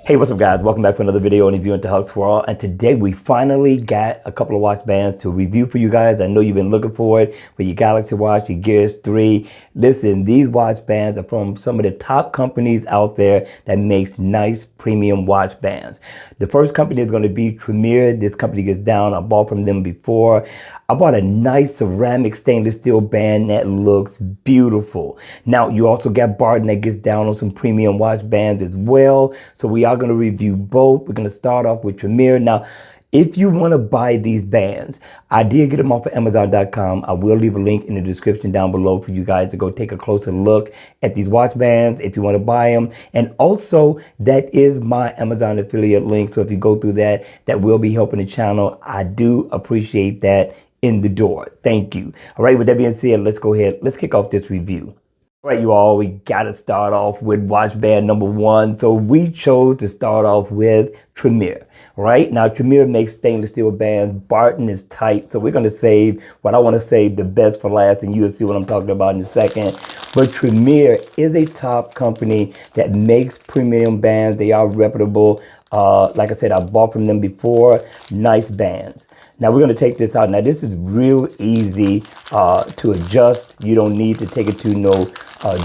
Hey, what's up guys? Welcome back for another video on Reviewing the Huck's World. And today we finally got a couple of watch bands to review for you guys. I know you've been looking for it for your Galaxy Watch, your Gears 3. Listen, these watch bands are from some of the top companies out there that makes nice premium watch bands. The first company is going to be Trumirr. This company gets down. I bought from them before. I bought a nice ceramic stainless steel band that looks beautiful. Now, you also got Barton that gets down on some premium watch bands as well. So we are going to review both. We're going to start off with Trumirr. Now, if you want to buy these bands, I did get them off of Amazon.com. I will leave a link in the description down below for you guys to go take a closer look at these watch bands if you want to buy them. And also, that is my Amazon affiliate link. So if you go through that, that will be helping the channel. I do appreciate that in the door. Thank you. All right, with that being said, let's go ahead. Let's kick off this review. All right, you all, we got to start off with watch band number one. So we chose to start off with Trumirr, right? Now, Trumirr makes stainless steel bands. Barton is tight. So we're going to save what I want to save the best for last, and you'll see what I'm talking about in a second. But Trumirr is a top company that makes premium bands. They are reputable. Like I said, I bought from them before. Nice bands. Now we're going to take this out. Now this is real easy to adjust. You don't need to take it to no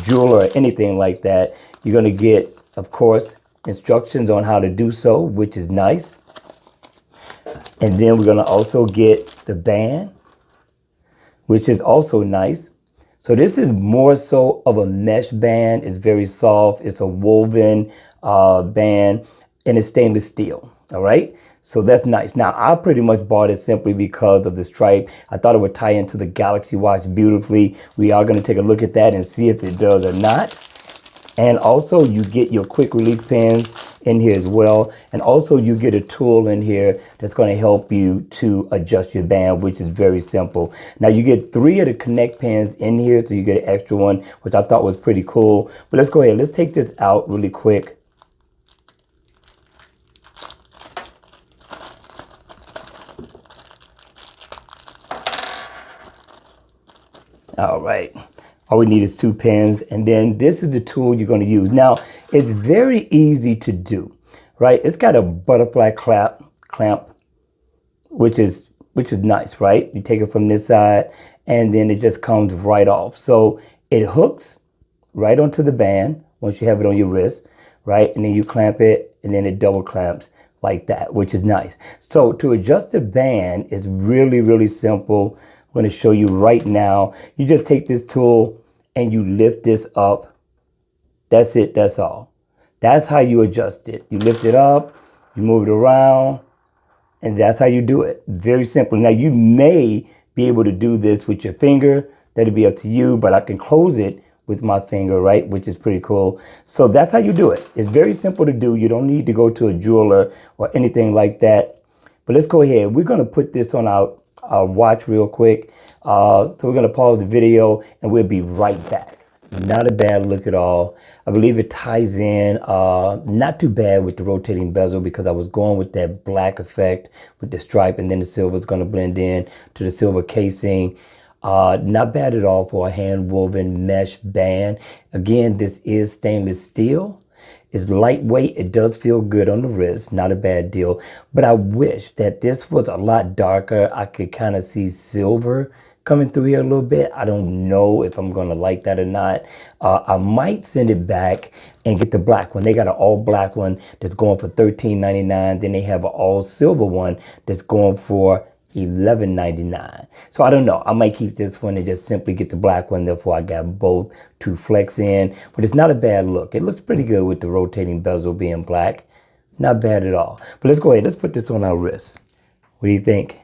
jeweler or anything like that. You're going to get, of course, instructions on how to do so, which is nice. And then we're going to also get the band, which is also nice. So this is more so of a mesh band. It's very soft. It's a woven band, and it's stainless steel. All right. So that's nice. Now, I pretty much bought it simply because of the stripe. I thought it would tie into the Galaxy Watch beautifully. We are going to take a look at that and see if it does or not. And also, you get your quick release pins in here as well. And also, you get a tool in here that's going to help you to adjust your band, which is very simple. Now, you get 3 of the connect pins in here, so you get an extra one, which I thought was pretty cool. But let's go ahead. Let's take this out really quick. All right, all we need is 2 pins, and then this is the tool you're going to use. Now, it's very easy to do, right? It's got a butterfly clamp, which is nice, right? You take it from this side, and then it just comes right off. So it hooks right onto the band once you have it on your wrist, right? And then you clamp it, and then it double clamps like that, which is nice. So to adjust the band is really, really simple. I'm going to show you right now. You just take this tool and you lift this up. That's it. That's all. That's how you adjust it. You lift it up, you move it around, and that's how you do it. Very simple. Now, you may be able to do this with your finger. That'll be up to you, but I can close it with my finger, right? Which is pretty cool. So that's how you do it. It's very simple to do. You don't need to go to a jeweler or anything like that. But let's go ahead. We're going to put this on our watch real quick. So we're going to pause the video and we'll be right back. Not a bad look at all. I believe it ties in not too bad with the rotating bezel, because I was going with that black effect with the stripe, and then the silver is going to blend in to the silver casing. Not bad at all for a hand woven mesh band. Again, this is stainless steel. It's lightweight. It does feel good on the wrist. Not a bad deal. But I wish that this was a lot darker. I could kind of see silver coming through here a little bit. I don't know if I'm going to like that or not. I might send it back and get the black one. They got an all black one that's going for $13.99. Then they have an all silver one that's going for $11.99. So I don't know. I might keep this one and just simply get the black one. Therefore, I got both to flex in. But it's not a bad look. It looks pretty good with the rotating bezel being black. Not bad at all. But let's go ahead. Let's put this on our wrist. What do you think?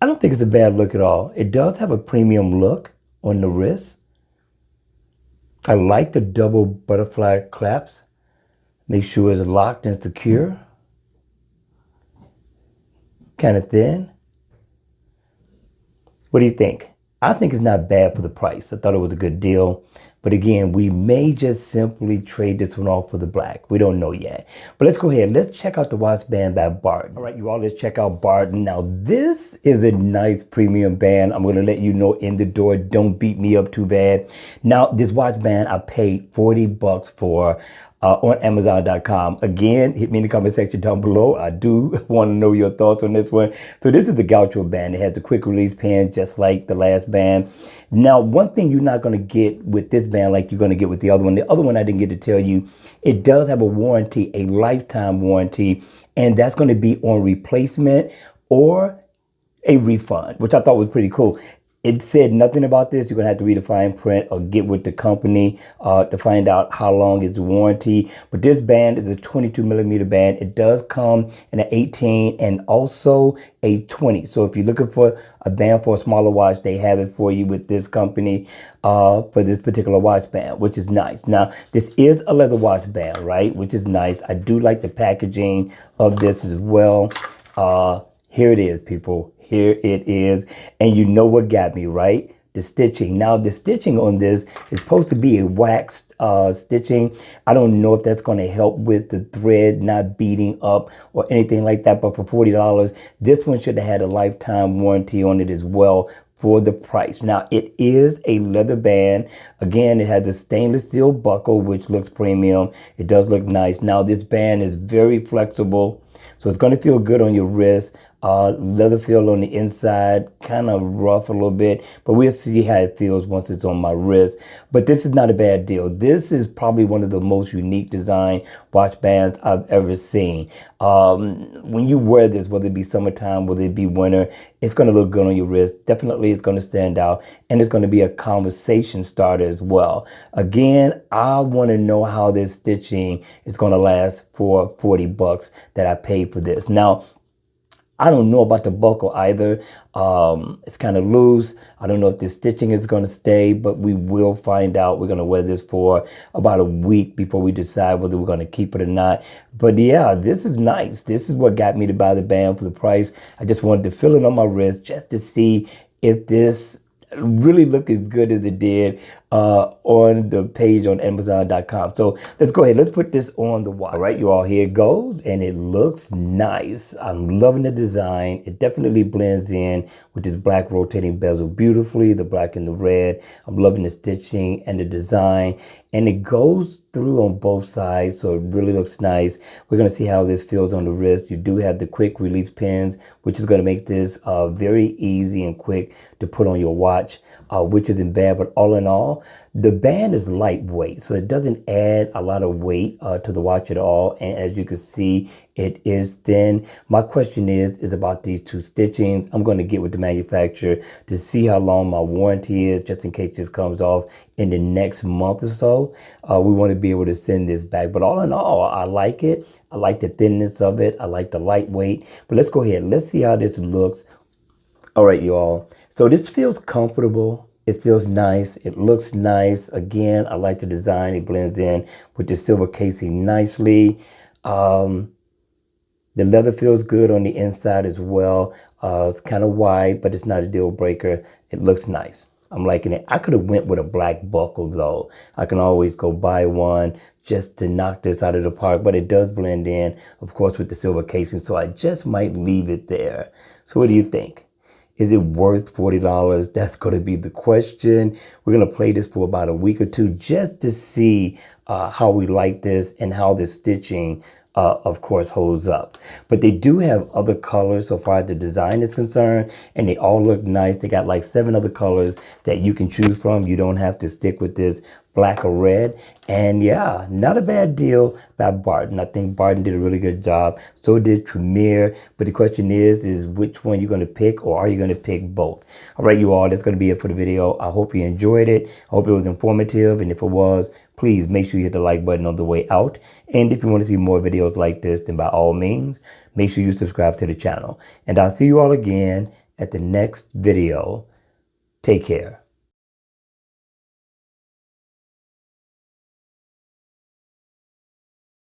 I don't think it's a bad look at all. It does have a premium look on the wrist. I like the double butterfly clasps. Make sure it's locked and secure. Kind of thin. What do you think? I think it's not bad for the price. I thought it was a good deal. But again, we may just simply trade this one off for the black. We don't know yet. But let's go ahead. Let's check out the watch band by Barton. All right, you all, let's check out Barton. Now, this is a nice premium band. I'm going to let you know in the door. Don't beat me up too bad. Now, this watch band I paid $40 for. on Amazon.com. Again, hit me in the comment section down below. I do want to know your thoughts on this one. So this is the Gaucho band. It has the quick release pin, just like the last band. Now, one thing you're not going to get with this band like you're going to get with the other one. The other one I didn't get to tell you, it does have a warranty, a lifetime warranty, and that's going to be on replacement or a refund, which I thought was pretty cool. It said nothing about this. You're going to have to read the fine print or get with the company to find out how long is the warranty. But this band is a 22 millimeter band. It does come in an 18 and also a 20. So if you're looking for a band for a smaller watch, they have it for you with this company for this particular watch band, which is nice. Now, this is a leather watch band, right? Which is nice. I do like the packaging of this as well. Here it is, people. Here it is. And you know what got me, right? The stitching. Now, the stitching on this is supposed to be a waxed stitching. I don't know if that's going to help with the thread not beating up or anything like that. But for $40, this one should have had a lifetime warranty on it as well for the price. Now, it is a leather band. Again, it has a stainless steel buckle, which looks premium. It does look nice. Now, this band is very flexible, so it's going to feel good on your wrist. Leather feel on the inside, kind of rough a little bit, but we'll see how it feels once it's on my wrist. But this is not a bad deal. This is probably one of the most unique design watch bands I've ever seen. When you wear this, whether it be summertime, whether it be winter, it's going to look good on your wrist. Definitely it's going to stand out, and it's going to be a conversation starter as well. Again, I want to know how this stitching is going to last for $40 that I paid for this. Now, I don't know about the buckle either. It's kind of loose. I don't know if the stitching is going to stay, but we will find out. We're going to wear this for about a week before we decide whether we're going to keep it or not. But yeah, this is nice. This is what got me to buy the band for the price. I just wanted to feel it on my wrist just to see if this really look as good as it did on the page on Amazon.com. So let's go ahead. Let's put this on the watch. All right, you all, here it goes, and it looks nice. I'm loving the design. It definitely blends in with this black rotating bezel beautifully, the black and the red. I'm loving the stitching and the design, and it goes through on both sides, so it really looks nice. We're going to see how this feels on the wrist. You do have the quick release pins, which is going to make this very easy and quick to put on your watch, which isn't bad. But all in all, the band is lightweight, so it doesn't add a lot of weight to the watch at all. And as you can see, it is thin. My question is about these two stitchings. I'm going to get with the manufacturer to see how long my warranty is, just in case this comes off in the next month or so. We want to be able to send this back. But all in all, I like it. I like the thinness of it. I like the lightweight. But let's go ahead. Let's see how this looks. All right, you all. So this feels comfortable. It feels nice. It looks nice. Again, I like the design. It blends in with the silver casing nicely. The leather feels good on the inside as well. It's kind of wide, but it's not a deal breaker. It looks nice. I'm liking it. I could have went with a black buckle though. I can always go buy one just to knock this out of the park, but it does blend in, of course, with the silver casing. So I just might leave it there. So what do you think? Is it worth $40? That's going to be the question. We're going to play this for about a week or two just to see how we like this and how the stitching of course, holds up. But they do have other colors so far as the design is concerned, and they all look nice. They got like 7 other colors that you can choose from. You don't have to stick with this black or red. And yeah, not a bad deal by Barton. I think Barton did a really good job. So did Trumirr. But the question is which one you're going to pick, or are you going to pick both? All right, you all, that's going to be it for the video. I hope you enjoyed it. I hope it was informative. And if it was, please make sure you hit the like button on the way out. And if you want to see more videos like this, then by all means, make sure you subscribe to the channel. And I'll see you all again at the next video. Take care.